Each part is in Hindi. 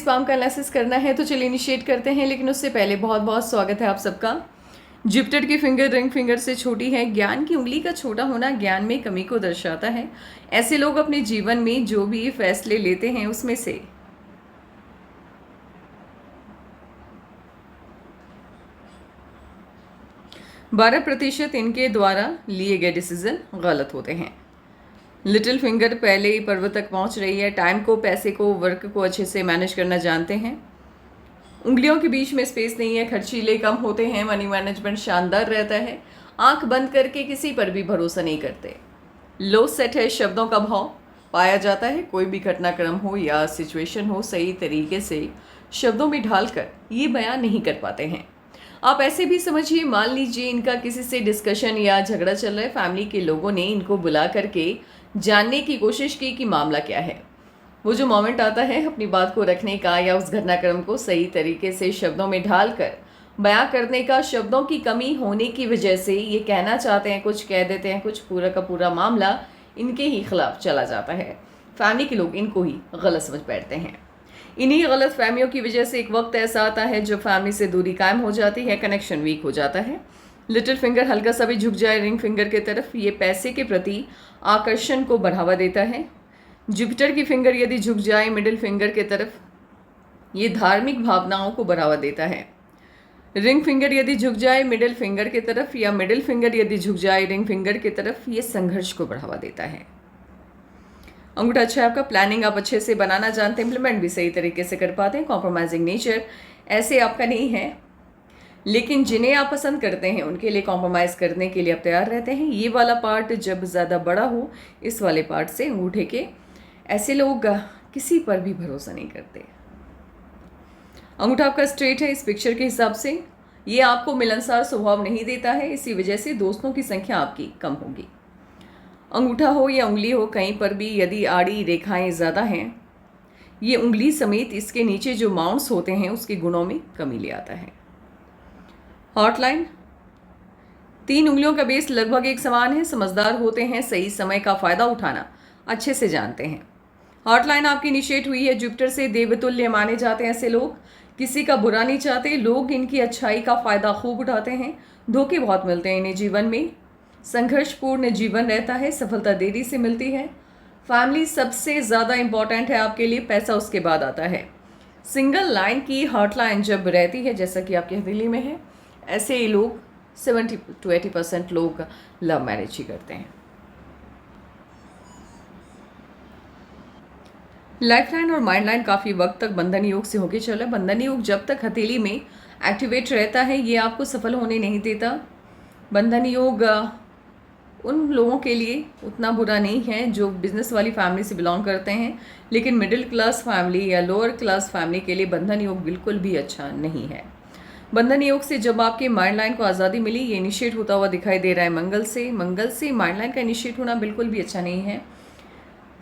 स्पाम का एनालिसिस करना है तो चलिए इनिशिएट करते हैं, लेकिन उससे पहले बहुत बहुत स्वागत है आप सबका। जुपिटर की फिंगर रिंग फिंगर से छोटी है। ज्ञान की उंगली का छोटा होना ज्ञान में कमी को दर्शाता है। ऐसे लोग अपने जीवन में जो भी फैसले लेते हैं उसमें से 12% इनके द्वारा लिए गए डिसीजन गलत होते हैं। लिटिल फिंगर पहले ही पर्वत तक पहुंच रही है। टाइम को, पैसे को, वर्क को अच्छे से मैनेज करना जानते हैं। उंगलियों के बीच में स्पेस नहीं है। खर्चीले कम होते हैं। मनी मैनेजमेंट शानदार रहता है। आंख बंद करके किसी पर भी भरोसा नहीं करते। लो सेट है। शब्दों का भाव पाया जाता है। कोई भी घटनाक्रम हो या सिचुएशन हो, सही तरीके से शब्दों में ढालकर ये बयान नहीं कर पाते हैं। आप ऐसे भी समझिए, मान लीजिए इनका किसी से डिस्कशन या झगड़ा चल रहा है। फैमिली के लोगों ने इनको बुला करके जानने की कोशिश की कि मामला क्या है। वो जो मोमेंट आता है अपनी बात को रखने का या उस घटनाक्रम को सही तरीके से शब्दों में ढालकर बयां करने का, शब्दों की कमी होने की वजह से ये कहना चाहते हैं, कुछ कह देते हैं, कुछ पूरा का पूरा मामला इनके ही खिलाफ चला जाता है। फैमिली के लोग इनको ही गलत समझ बैठते हैं। इन्हीं गलत फहमियों की वजह से एक वक्त ऐसा आता है जब फैमिली से दूरी कायम हो जाती है, कनेक्शन वीक हो जाता है। लिटिल फिंगर हल्का सा भी झुक जाए रिंग फिंगर की तरफ, ये पैसे के प्रति आकर्षण को बढ़ावा देता है। जुपिटर की फिंगर यदि झुक जाए मिडिल फिंगर की तरफ, ये धार्मिक भावनाओं को बढ़ावा देता है। रिंग फिंगर यदि झुक जाए मिडिल फिंगर की तरफ या मिडिल फिंगर यदि झुक जाए रिंग फिंगर की तरफ, ये संघर्ष को बढ़ावा देता है। अंगूठा अच्छा है आपका। प्लानिंग आप अच्छे से बनाना जानते हैं, इम्प्लीमेंट भी सही तरीके से कर पाते हैं। कॉम्प्रोमाइजिंग नेचर ऐसे आपका नहीं है, लेकिन जिन्हें आप पसंद करते हैं उनके लिए कॉम्प्रोमाइज़ करने के लिए आप तैयार रहते हैं। ये वाला पार्ट जब ज़्यादा बड़ा हो, इस वाले पार्ट से अंगूठे के, ऐसे लोग किसी पर भी भरोसा नहीं करते। अंगूठा आपका स्ट्रेट है इस पिक्चर के हिसाब से। ये आपको मिलनसार स्वभाव नहीं देता है, इसी वजह से दोस्तों की संख्या आपकी कम होगी। अंगूठा हो या उंगली हो, कहीं पर भी यदि आड़ी रेखाएं ज़्यादा हैं, ये उंगली समेत इसके नीचे जो माउंट्स होते हैं उसके गुणों में कमी ले आता है। हॉटलाइन 3 उंगलियों का बेस लगभग एक समान है। समझदार होते हैं, सही समय का फ़ायदा उठाना अच्छे से जानते हैं। हॉटलाइन आपकी इनिशिएट हुई है जुपिटर से। देवतुल्य माने जाते हैं ऐसे लोग, किसी का बुरा नहीं चाहते। लोग इनकी अच्छाई का फ़ायदा खूब उठाते हैं। धोखे बहुत मिलते हैं इन्हें जीवन में। संघर्षपूर्ण जीवन रहता है। सफलता देरी से मिलती है। फैमिली सबसे ज़्यादा इम्पॉर्टेंट है आपके लिए, पैसा उसके बाद आता है। सिंगल लाइन की हॉटलाइन जब रहती है, जैसा कि आपकी हथेली में है, ऐसे ही लोग 70 to 80% लोग लव मैरिज ही करते हैं। लाइफ लाइन और माइंड लाइन काफ़ी वक्त तक बंधन योग से होके चला। बंधन योग जब तक हथेली में एक्टिवेट रहता है, ये आपको सफल होने नहीं देता। बंधन योग उन लोगों के लिए उतना बुरा नहीं है जो बिजनेस वाली फैमिली से बिलोंग करते हैं, लेकिन मिडिल क्लास फैमिली या लोअर क्लास फैमिली के लिए बंधन योग बिल्कुल भी अच्छा नहीं है। बंधन योग से जब आपके माइंड लाइन को आज़ादी मिली, ये इनिशिएट होता हुआ दिखाई दे रहा है मंगल से। मंगल से माइंड लाइन का इनिशिएट होना बिल्कुल भी अच्छा नहीं है।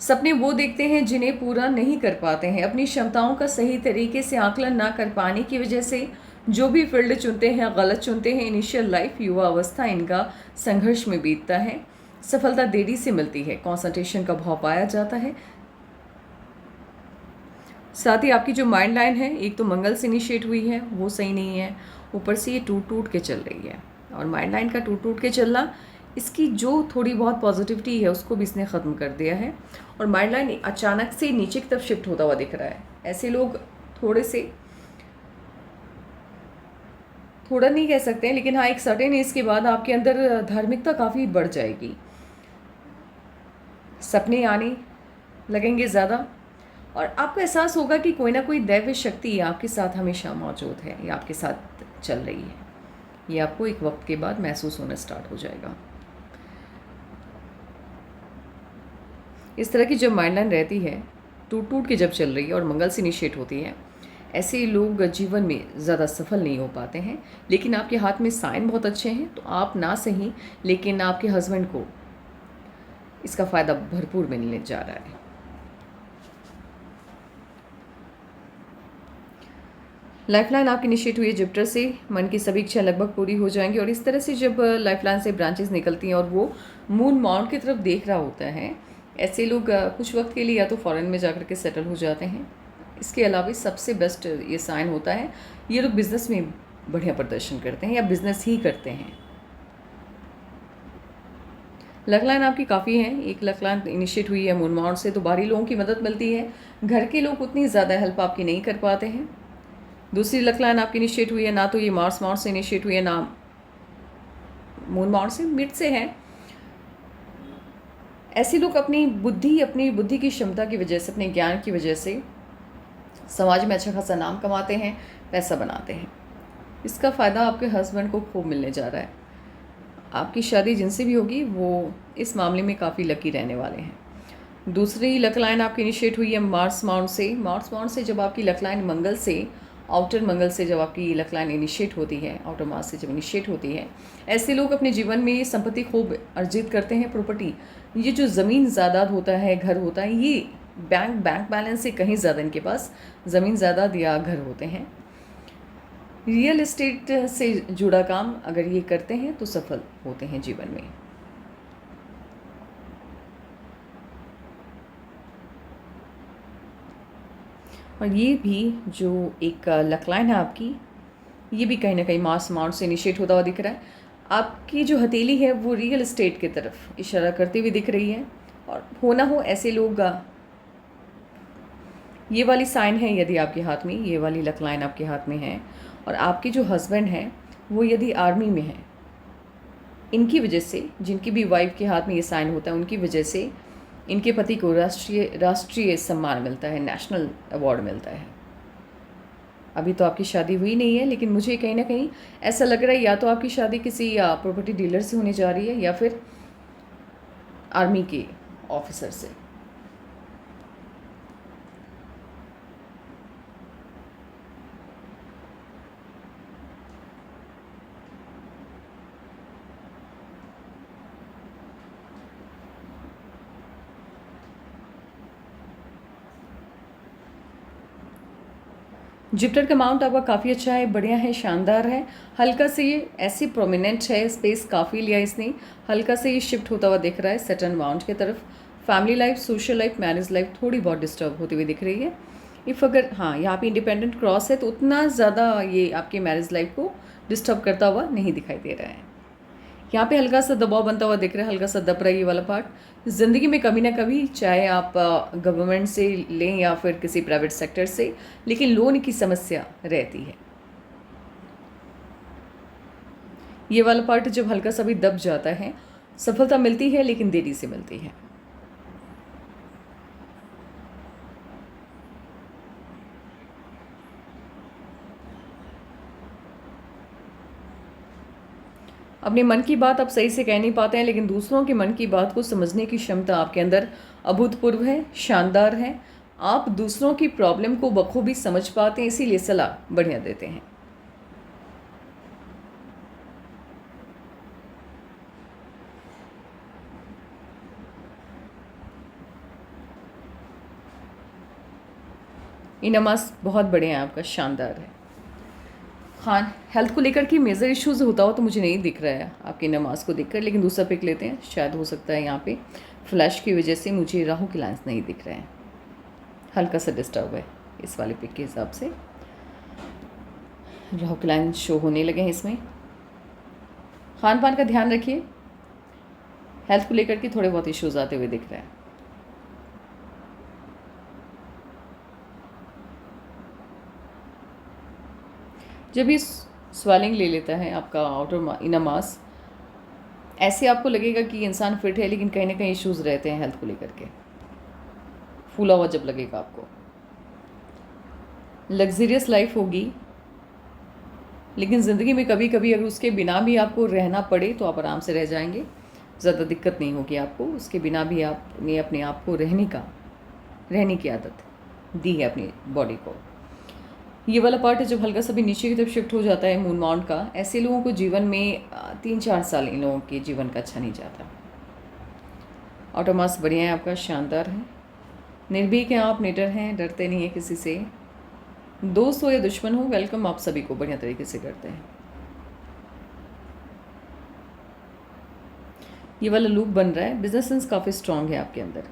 सपने वो देखते हैं जिन्हें पूरा नहीं कर पाते हैं। अपनी क्षमताओं का सही तरीके से आकलन ना कर पाने की वजह से जो भी फील्ड चुनते हैं गलत चुनते हैं। इनिशियल लाइफ, युवा अवस्था इनका संघर्ष में बीतता है। सफलता देरी से मिलती है। कंसंट्रेशन का भाव पाया जाता है। साथ ही आपकी जो माइंड लाइन है, एक तो मंगल से इनिशिएट हुई है, वो सही नहीं है। ऊपर से ये टूट टूट के चल रही है, और माइंड लाइन का टूट टूट के चलना, इसकी जो थोड़ी बहुत पॉजिटिविटी है उसको भी इसने ख़त्म कर दिया है। और माइंड लाइन अचानक से नीचे की तरफ शिफ्ट होता हुआ दिख रहा है। ऐसे लोग थोड़ा नहीं कह सकते हैं, लेकिन हाँ, एक सर्टेन एज के बाद आपके अंदर धार्मिकता काफ़ी बढ़ जाएगी। सपने आने लगेंगे ज़्यादा, और आपको एहसास होगा कि कोई ना कोई दैवी शक्ति आपके साथ हमेशा मौजूद है या आपके साथ चल रही है। ये आपको एक वक्त के बाद महसूस होना स्टार्ट हो जाएगा। इस तरह की जब माइंड लाइन रहती है, टूट टूट के जब चल रही है और मंगल से इनिशिएट होती है, ऐसे लोग जीवन में ज़्यादा सफल नहीं हो पाते हैं। लेकिन आपके हाथ में साइन बहुत अच्छे हैं, तो आप ना सही, लेकिन आपके हस्बैंड को इसका फ़ायदा भरपूर मिलने जा रहा है। लाइफलाइन आपकी इनिशिएट हुई है जुपिटर से। मन की सभी इच्छा लगभग पूरी हो जाएंगी। और इस तरह से जब लाइफलाइन से ब्रांचेस निकलती हैं और वो मून माउंट की तरफ देख रहा होता है, ऐसे लोग कुछ वक्त के लिए या तो फॉरेन में जाकर के सेटल हो जाते हैं, इसके अलावा सबसे बेस्ट ये साइन होता है, ये लोग बिज़नेस में बढ़िया प्रदर्शन करते हैं या बिज़नेस ही करते हैं। लक लाइन आपकी काफ़ी है। एक लक लाइन इनिशिएट हुई है मून माउंट से, तो बाहरी लोगों की मदद मिलती है। घर के लोग उतनी ज़्यादा हेल्प आपकी नहीं कर पाते हैं। दूसरी लक लाइन आपकी इनिशिएट हुई है, ना तो ये मार्स माउंट से इनिशिएट हुई है, ना मून माउंट से, मिड से है। ऐसे लोग अपनी बुद्धि की क्षमता की वजह से, अपने ज्ञान की वजह से समाज में अच्छा खासा नाम कमाते हैं, पैसा बनाते हैं। इसका फ़ायदा आपके हस्बैंड को खूब मिलने जा रहा है। आपकी शादी जिनसे भी होगी वो इस मामले में काफ़ी लकी रहने वाले हैं। दूसरी लक लाइन आपकी इनिशिएट हुई है मार्स माउंट से। मार्स माउंट से जब आपकी लक लाइन मंगल से, आउटर मंगल से जब आपकी लक लाइन इनिशिएट होती है, आउटर मार्स से जब इनिशिएट होती है, ऐसे लोग अपने जीवन में संपत्ति खूब अर्जित करते हैं। प्रॉपर्टी, ये जो ज़मीन जायदाद होता है, घर होता है, ये बैंक बैलेंस से कहीं ज़्यादा इनके पास ज़मीन जायदाद या घर होते हैं। रियल एस्टेट से जुड़ा काम अगर ये करते हैं तो सफल होते हैं जीवन में। और ये भी जो एक लक लाइन है आपकी, ये भी कहीं ना कहीं मार्स माउंट से इनिशिएट होता हुआ दिख रहा है। आपकी जो हथेली है वो रियल एस्टेट की तरफ इशारा करती हुई दिख रही है। और हो ना हो ऐसे लोग, ये वाली साइन है यदि आपके हाथ में, ये वाली लक लाइन आपके हाथ में है और आपके जो हस्बैंड हैं वो यदि आर्मी में हैं, इनकी वजह से, जिनकी भी वाइफ के हाथ में ये साइन होता है, उनकी वजह से इनके पति को राष्ट्रीय सम्मान मिलता है, नेशनल अवार्ड मिलता है। अभी तो आपकी शादी हुई नहीं है, लेकिन मुझे कहीं ना कहीं ऐसा लग रहा है या तो आपकी शादी किसी प्रॉपर्टी डीलर से होने जा रही है या फिर आर्मी के ऑफिसर से। जुपिटर का माउंट आपका काफ़ी अच्छा है, बढ़िया है, शानदार है। हल्का से ये ऐसी प्रोमिनेंट है, स्पेस काफ़ी लिया इसने, हल्का से ये शिफ्ट होता हुआ दिख रहा है सैटर्न माउंट की तरफ। Family life, social life, marriage life थोड़ी बहुत डिस्टर्ब होती हुई दिख रही है। इफ़ अगर हाँ यहाँ पे इंडिपेंडेंट क्रॉस है तो उतना ज़्यादा ये आपकी मैरिज लाइफ को डिस्टर्ब करता हुआ नहीं दिखाई दे रहा है। यहाँ पे हल्का सा दबाव बनता हुआ दिख रहा है, हल्का सा दब रहा है ये वाला पार्ट। ज़िंदगी में कभी ना कभी, चाहे आप गवर्नमेंट से लें या फिर किसी प्राइवेट सेक्टर से, लेकिन लोन की समस्या रहती है। ये वाला पार्ट जब हल्का सा भी दब जाता है, सफलता मिलती है लेकिन देरी से मिलती है। अपने मन की बात आप सही से कह नहीं पाते हैं, लेकिन दूसरों के मन की बात को समझने की क्षमता आपके अंदर अभूतपूर्व है, शानदार है। आप दूसरों की प्रॉब्लम को बखूबी समझ पाते हैं, इसीलिए सलाह बढ़िया देते हैं। ये नमाज बहुत बढ़िया है आपका, शानदार है। हाँ, हेल्थ को लेकर के मेजर इश्यूज़ होता हो तो मुझे नहीं दिख रहा है आपकी नमाज को देखकर, लेकिन दूसरा पिक लेते हैं। शायद हो सकता है यहाँ पे फ्लैश की वजह से मुझे राहु के लाइन्स नहीं दिख रहे हैं, हल्का सा डिस्टर्ब है इस वाले पिक के हिसाब से। राहु के लाइन शो होने लगे हैं इसमें। खान पान का ध्यान रखिए, हेल्थ को लेकर के थोड़े बहुत इश्यूज़ आते हुए दिख रहे हैं। जब ये स्वेलिंग ले लेता है आपका आउटर इनर मास, ऐसे आपको लगेगा कि इंसान फिट है, लेकिन कहीं ना कहीं इश्यूज़ रहते हैं हेल्थ को लेकर के। फूला हुआ जब लगेगा आपको, लग्जरियस लाइफ होगी, लेकिन ज़िंदगी में कभी कभी अगर उसके बिना भी आपको रहना पड़े तो आप आराम से रह जाएंगे, ज़्यादा दिक्कत नहीं होगी आपको। उसके बिना भी आपने अपने आप को रहने की आदत दी है अपनी बॉडी को। ये वाला पार्ट है जब हल्का सा भी नीचे की तरफ शिफ्ट हो जाता है मून माउंट का, ऐसे लोगों को जीवन में 3-4 साल इन लोगों के जीवन का अच्छा नहीं जाता। ऑटोमास बढ़िया है आपका, शानदार है। निर्भीक हैं आप, निडर हैं, डरते नहीं हैं किसी से। दोस्त हो या दुश्मन हो, वेलकम आप सभी को बढ़िया तरीके से करते हैं। ये वाला लूप बन रहा है, बिजनेस सेंस काफ़ी स्ट्रांग है आपके अंदर।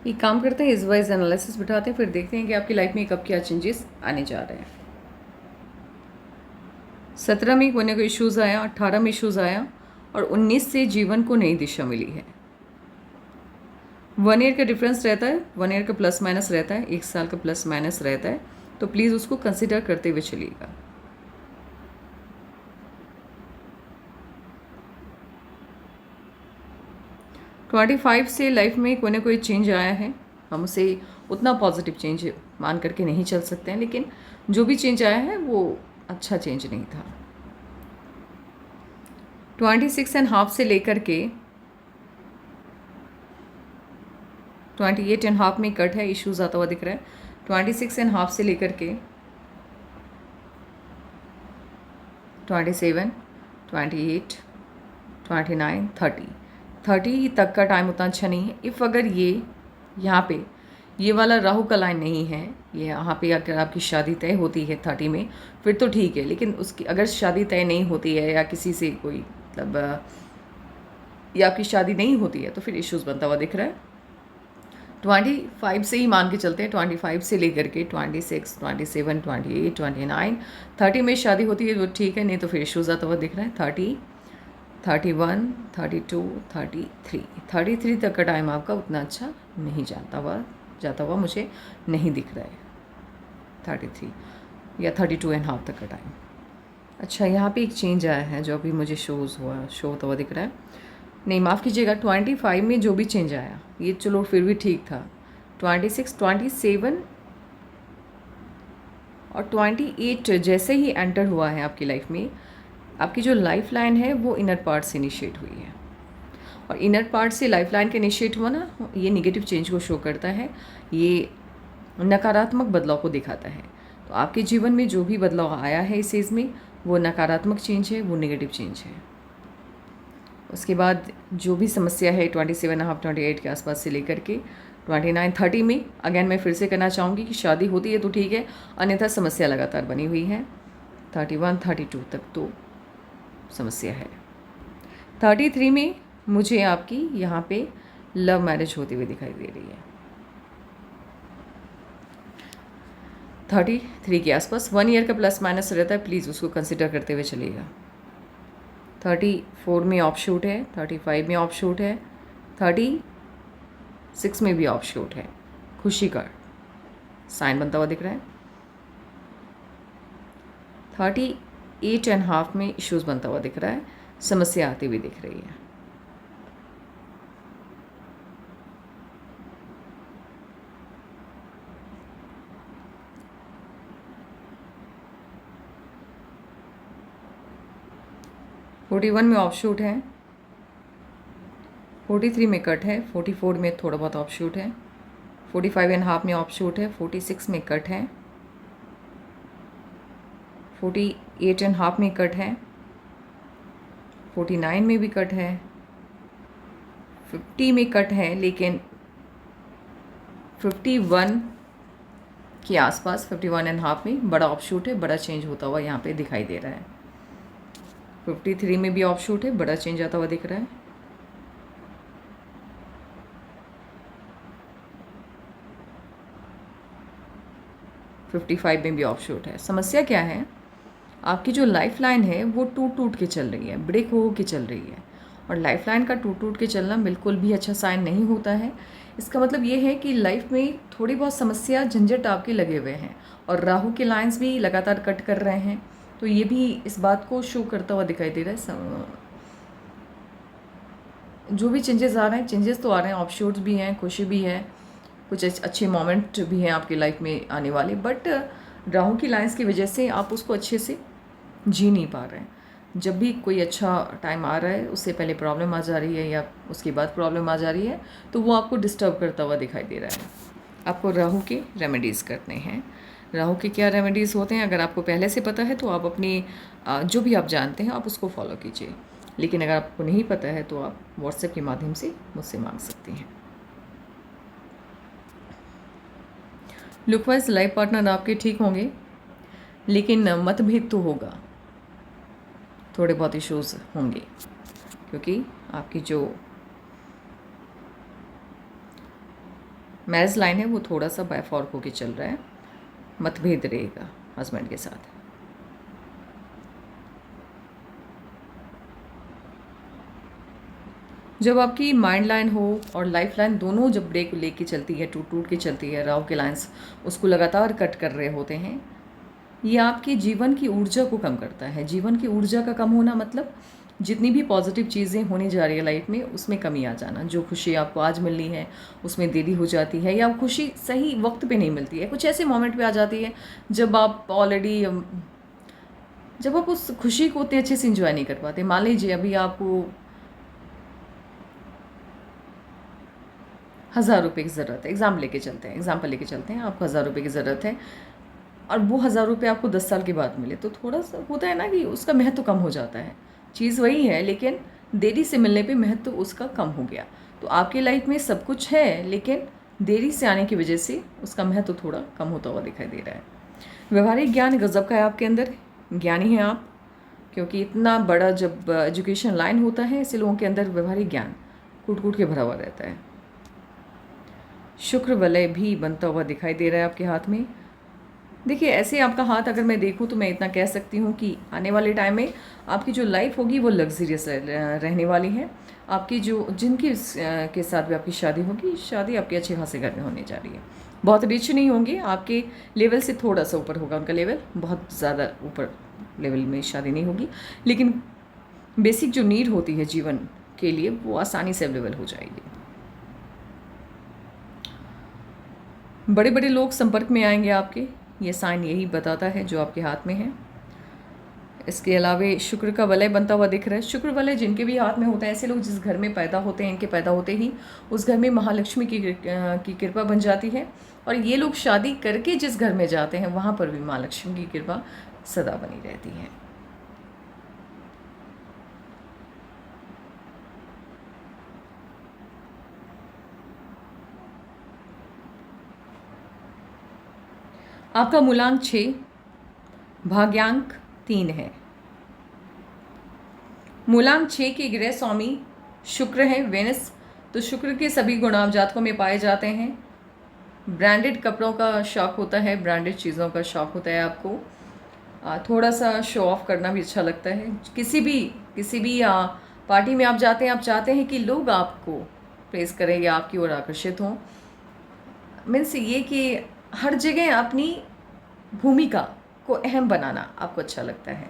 एक काम करते हैं, इस वाइज एनालिसिस बिठाते हैं, फिर देखते हैं कि आपकी लाइफ में कब क्या चेंजेस आने जा रहे हैं। 17 में कोने को इश्यूज़ आया, 18 में इश्यूज़ आया और 19 से जीवन को नई दिशा मिली है। 1 ईयर का डिफरेंस रहता है, 1 ईयर का प्लस माइनस रहता है, 1 साल का प्लस माइनस रहता है, तो प्लीज़ उसको कंसिडर करते हुए चलिएगा। ट्वेंटी 25 से लाइफ में कोई ना कोई चेंज आया है, हम उसे उतना पॉजिटिव चेंज मान करके नहीं चल सकते हैं, लेकिन जो भी चेंज आया है वो अच्छा चेंज नहीं था। 26.5 से लेकर के 28.5 में कट है, इश्यूज आता हुआ दिख रहा है। 26.5 से लेकर के 27, 28, 29, 30 तक का टाइम उतना अच्छा नहीं है। इफ़ अगर ये यहाँ पे ये वाला राहु का लाइन नहीं है, ये यहाँ पे अगर आपकी शादी तय होती है 30 में, फिर तो ठीक है, लेकिन उसकी अगर शादी तय नहीं होती है या किसी से कोई मतलब या आपकी शादी नहीं होती है, तो फिर इश्यूज़ बनता हुआ दिख रहा है। 25 से ही मान के चलते हैं, 25 से लेकर के 26, 27, 28, 29, 30 में शादी होती है तो ठीक है, नहीं तो फिर इश्यूज़ आता हुआ दिख रहा है। 30, 31, 32, 33 तक का टाइम आपका उतना अच्छा नहीं जाता हुआ मुझे नहीं दिख रहा है। 33 या 32.5 तक का टाइम। अच्छा, यहाँ पे एक चेंज आया है जो अभी मुझे शो होता हुआ दिख रहा है। नहीं, माफ़ कीजिएगा, 25 में जो भी चेंज आया ये चलो फिर भी ठीक था। 26, 27 और 28 जैसे ही एंटर हुआ है आपकी लाइफ में, आपकी जो लाइफ लाइन है वो इनर पार्ट से इनिशिएट हुई है, और इनर पार्ट से लाइफ लाइन का इनिशिएट हुआ ना, ये निगेटिव चेंज को शो करता है, ये नकारात्मक बदलाव को दिखाता है। तो आपके जीवन में जो भी बदलाव आया है इस एज में, वो नकारात्मक चेंज है, वो नेगेटिव चेंज है। उसके बाद जो भी समस्या है 27.5, 28 के आसपास से लेकर के 29, 30 में, अगेन मैं फिर से कहना चाहूँगी कि शादी होती है तो ठीक है, अन्यथा समस्या लगातार बनी हुई है। 31, 32 तक तो समस्या है। 33 में मुझे आपकी यहाँ पे लव मैरिज होती हुई दिखाई दे रही है। 33 के आसपास 1 ईयर का प्लस माइनस रहता है, प्लीज़ उसको कंसिडर करते हुए चलिएगा। 34 में ऑफ शूट है, 35 में ऑफ शूट है, 36 में भी ऑफ शूट है, खुशी का साइन बनता हुआ दिख रहा है। 38.5 में इश्यूज़ बनता हुआ दिख रहा है, समस्या आती हुई दिख रही है। वन में ऑफ शूट है, 43 में कट है, 44 में थोड़ा बहुत ऑफ शूट है, 45.5 में ऑफ शूट है, 46 में कट है, 48.5 में कट है, 49 में भी कट है, 50 में कट है, लेकिन 51 के आसपास 51.5 में बड़ा ऑफ शूट है, बड़ा चेंज होता हुआ यहाँ पे दिखाई दे रहा है। 53 में भी ऑफ शूट है, बड़ा चेंज आता हुआ दिख रहा है। 55 में भी ऑफ शूट है। समस्या क्या है, आपकी जो लाइफ लाइन है वो टूट के चल रही है, ब्रेक हो के चल रही है, और लाइफ लाइन का टूट के चलना बिल्कुल भी अच्छा साइन नहीं होता है। इसका मतलब ये है कि लाइफ में थोड़ी बहुत समस्या झंझट आपके लगे हुए हैं, और राहु के लाइंस भी लगातार कट कर रहे हैं, तो ये भी इस बात को शो करता हुआ दिखाई दे रहा है। जो भी चेंजेस आ रहे हैं, चेंजेस तो आ रहे हैं, ऑफशूट्स भी हैं, खुशी भी है, कुछ अच्छे मोमेंट भी हैं आपकी लाइफ में आने वाले, बट राहु की लाइंस की वजह से आप उसको अच्छे से जी नहीं पा रहे हैं। जब भी कोई अच्छा टाइम आ रहा है, उससे पहले प्रॉब्लम आ जा रही है या उसके बाद प्रॉब्लम आ जा रही है, तो वो आपको डिस्टर्ब करता हुआ दिखाई दे रहा है। आपको राहु के रेमेडीज़ करने हैं। राहु के क्या रेमेडीज़ होते हैं, अगर आपको पहले से पता है तो आप अपनी जो भी आप जानते हैं आप उसको फॉलो कीजिए, लेकिन अगर आपको नहीं पता है तो आप व्हाट्सएप के माध्यम से मुझसे मांग सकती हैं। लुकवाइज लाइफ पार्टनर आपके ठीक होंगे, लेकिन मतभेद तो होगा, थोड़े बहुत इश्यूज होंगे, क्योंकि आपकी जो मैरिज लाइन है वो थोड़ा सा बायफॉर्क होके चल रहा है, मतभेद रहेगा हस्बैंड के साथ। जब आपकी माइंड लाइन हो और लाइफ लाइन दोनों जब ब्रेक लेके चलती है, टूट टूट के चलती है, राव के लाइन्स उसको लगातार कट कर रहे होते हैं, ये आपके जीवन की ऊर्जा को कम करता है। जीवन की ऊर्जा का कम होना मतलब जितनी भी पॉजिटिव चीज़ें होने जा रही है लाइफ में उसमें कमी आ जाना। जो खुशी आपको आज मिलनी है उसमें देरी हो जाती है, या खुशी सही वक्त पे नहीं मिलती है। कुछ ऐसे मोमेंट पे आ जाती है जब आप ऑलरेडी जब आप उस खुशी को उतने अच्छे से इंजॉय नहीं कर पाते। मान लीजिए अभी आपको 1000 रुपये की ज़रूरत है, एग्ज़ाम्पल लेके चलते हैं, आपको 1000 रुपये की ज़रूरत है और वो 1000 रुपये आपको 10 साल के बाद मिले, तो थोड़ा सा होता है ना कि उसका महत्व कम हो जाता है। चीज़ वही है लेकिन देरी से मिलने पे महत्व उसका कम हो गया। तो आपकी लाइफ में सब कुछ है लेकिन देरी से आने की वजह से उसका महत्व थोड़ा कम होता हुआ दिखाई दे रहा है। व्यवहारिक ज्ञान गज़ब का है आपके अंदर, ज्ञानी हैं आप, क्योंकि इतना बड़ा जब एजुकेशन लाइन होता है ऐसे लोगों के अंदर व्यवहारिक ज्ञान कूट कूट के भरा हुआ रहता है। शुक्र वलय भी बनता हुआ दिखाई दे रहा है आपके हाथ में। देखिए ऐसे आपका हाथ अगर मैं देखूं तो मैं इतना कह सकती हूं कि आने वाले टाइम में आपकी जो लाइफ होगी वो लग्जरियस रहने वाली है। आपकी जो जिनकी के साथ भी आपकी शादी होगी, शादी आपके अच्छे खासे घर में होने जा रही है। बहुत रिच नहीं होंगे, आपके लेवल से थोड़ा सा ऊपर होगा उनका लेवल, बहुत ज़्यादा ऊपर लेवल में शादी नहीं होगी, लेकिन बेसिक जो नीड होती है जीवन के लिए वो आसानी से अवेलेबल हो जाएगी। बड़े बड़े लोग संपर्क में आएंगे आपके, ये साइन यही बताता है जो आपके हाथ में है। इसके अलावा शुक्र का वलय बनता हुआ दिख रहा है। शुक्र वलय जिनके भी हाथ में होता है, ऐसे लोग जिस घर में पैदा होते हैं, इनके पैदा होते ही उस घर में महालक्ष्मी की कृपा बन जाती है। और ये लोग शादी करके जिस घर में जाते हैं वहाँ पर भी महालक्ष्मी की कृपा सदा बनी रहती है। आपका मूलांक 6, भाग्यांक 3 है। मूलांक 6 के ग्रह स्वामी शुक्र है, वेनस। तो शुक्र के सभी गुण आप जातकों में पाए जाते हैं। ब्रांडेड कपड़ों का शौक़ होता है, ब्रांडेड चीज़ों का शौक़ होता है आपको। थोड़ा सा शो ऑफ करना भी अच्छा लगता है। किसी भी पार्टी में आप जाते हैं, आप चाहते हैं कि लोग आपको प्रेज़ करें या आपकी ओर आकर्षित हों। मीन्स ये कि हर जगह अपनी भूमिका को अहम बनाना आपको अच्छा लगता है।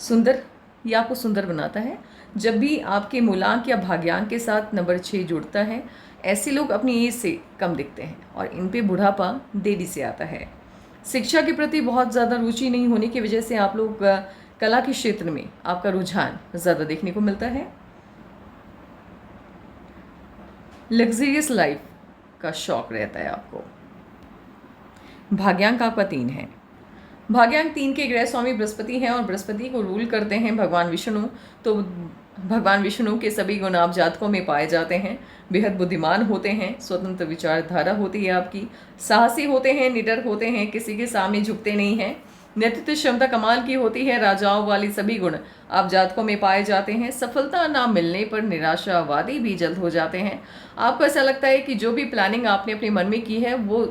सुंदर, ये आपको सुंदर बनाता है। जब भी आपके मूलांक या भाग्यांक के साथ नंबर 6 जुड़ता है, ऐसे लोग अपनी एज से कम दिखते हैं और इन पे बुढ़ापा देरी से आता है। शिक्षा के प्रति बहुत ज़्यादा रुचि नहीं होने की वजह से आप लोग कला के क्षेत्र में आपका रुझान ज़्यादा देखने को मिलता है। लग्जरियस लाइफ का शौक रहता है आपको। भाग्यांक आपका 3 है। भाग्यांक 3 के ग्रह स्वामी बृहस्पति हैं और बृहस्पति को रूल करते हैं भगवान विष्णु। तो भगवान विष्णु के सभी गुण आप जातकों में पाए जाते हैं। बेहद बुद्धिमान होते हैं, स्वतंत्र विचारधारा होती है आपकी, साहसी होते हैं, निडर होते हैं, किसी के सामने झुकते नहीं हैं, नेतृत्व क्षमता कमाल की होती है, राजाओं वाली सभी गुण आप जातकों में पाए जाते हैं। सफलता ना मिलने पर निराशावादी भी जल्द हो जाते हैं। आपको ऐसा लगता है कि जो भी प्लानिंग आपने अपने मन में की है वो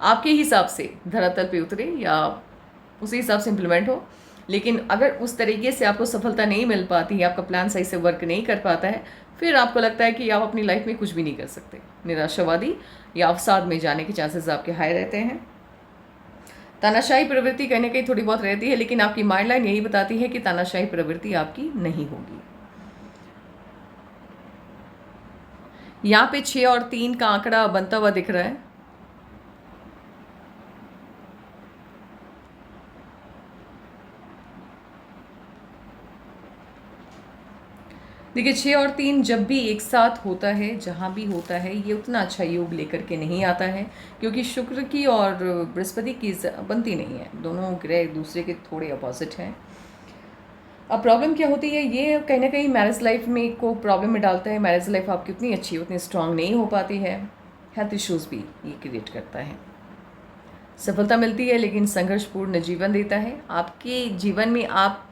आपके हिसाब से धरातल पे उतरे या उसी हिसाब से इम्प्लीमेंट हो, लेकिन अगर उस तरीके से आपको सफलता नहीं मिल पाती है, आपका प्लान सही से वर्क नहीं कर पाता है, फिर आपको लगता है कि आप अपनी लाइफ में कुछ भी नहीं कर सकते। निराशावादी या अवसाद में जाने के चांसेस आपके हाई रहते हैं। तानाशाही प्रवृत्ति कहीं ना कहीं थोड़ी बहुत रहती है, लेकिन आपकी माइंड लाइन यही बताती है कि तानाशाही प्रवृत्ति आपकी नहीं होगी। यहाँ पे 6 और 3 का आंकड़ा बनता हुआ दिख रहा है। देखिए 6 और 3 जब भी एक साथ होता है, जहाँ भी होता है, ये उतना अच्छा योग लेकर के नहीं आता है, क्योंकि शुक्र की और बृहस्पति की बनती नहीं है। दोनों ग्रह एक दूसरे के थोड़े अपोजिट हैं। अब प्रॉब्लम क्या होती है, ये कहीं ना कहीं मैरिज लाइफ में को प्रॉब्लम में डालता है। मैरिज लाइफ आपकी उतनी अच्छी, उतनी स्ट्रांग नहीं हो पाती है। हेल्थ इश्यूज़ भी ये क्रिएट करता है। सफलता मिलती है लेकिन संघर्षपूर्ण जीवन देता है। आपके जीवन में आपको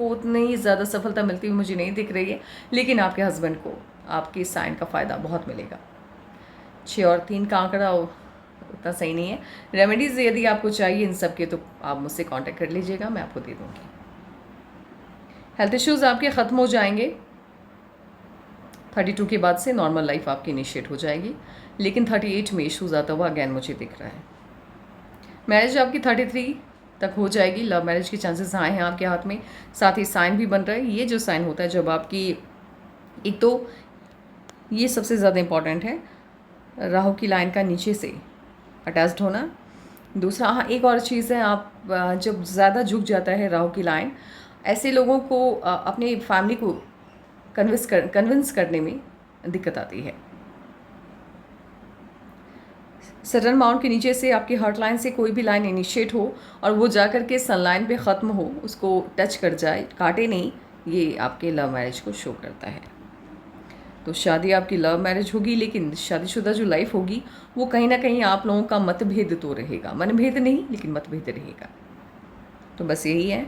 उतनी ज़्यादा सफलता मिलती हुई मुझे नहीं दिख रही है, लेकिन आपके हस्बैंड को आपके इस साइन का फ़ायदा बहुत मिलेगा। 6 और 3 का आंकड़ा उतना सही नहीं है। रेमेडीज़ यदि आपको चाहिए इन सब के तो आप मुझसे कांटेक्ट कर लीजिएगा, मैं आपको दे दूँगी। हेल्थ इश्यूज़ आपके ख़त्म हो जाएंगे। 32 के बाद से नॉर्मल लाइफ आपकी इनिशिएट हो जाएगी, लेकिन 38 में इशूज़ आता हुआ अगेन मुझे दिख रहा है। मैरिज आपकी 33 तक हो जाएगी। लव मैरिज के चांसेस आए हैं आपके हाथ में। साथ ही साइन भी बन रहा है। ये जो साइन होता है जब आपकी, एक तो ये सबसे ज़्यादा इम्पॉर्टेंट है, राहु की लाइन का नीचे से अटैच्ड होना। दूसरा, हाँ, एक और चीज़ है, आप जब ज़्यादा झुक जाता है राहु की लाइन, ऐसे लोगों को अपनी फैमिली को कन्विंस करने में दिक्कत आती है। सडन माउंट के नीचे से आपकी हार्ट लाइन से कोई भी लाइन इनिशिएट हो और वो जा कर के सन लाइन पे ख़त्म हो, उसको टच कर जाए, काटे नहीं, ये आपके लव मैरिज को शो करता है। तो शादी आपकी लव मैरिज होगी, लेकिन शादीशुदा जो लाइफ होगी वो कहीं ना कहीं आप लोगों का मतभेद तो रहेगा, मनभेद नहीं लेकिन मतभेद रहेगा। तो बस यही है।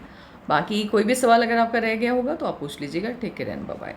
बाकी कोई भी सवाल अगर आपका रह गया होगा तो आप पूछ लीजिएगा। Take care and bye bye.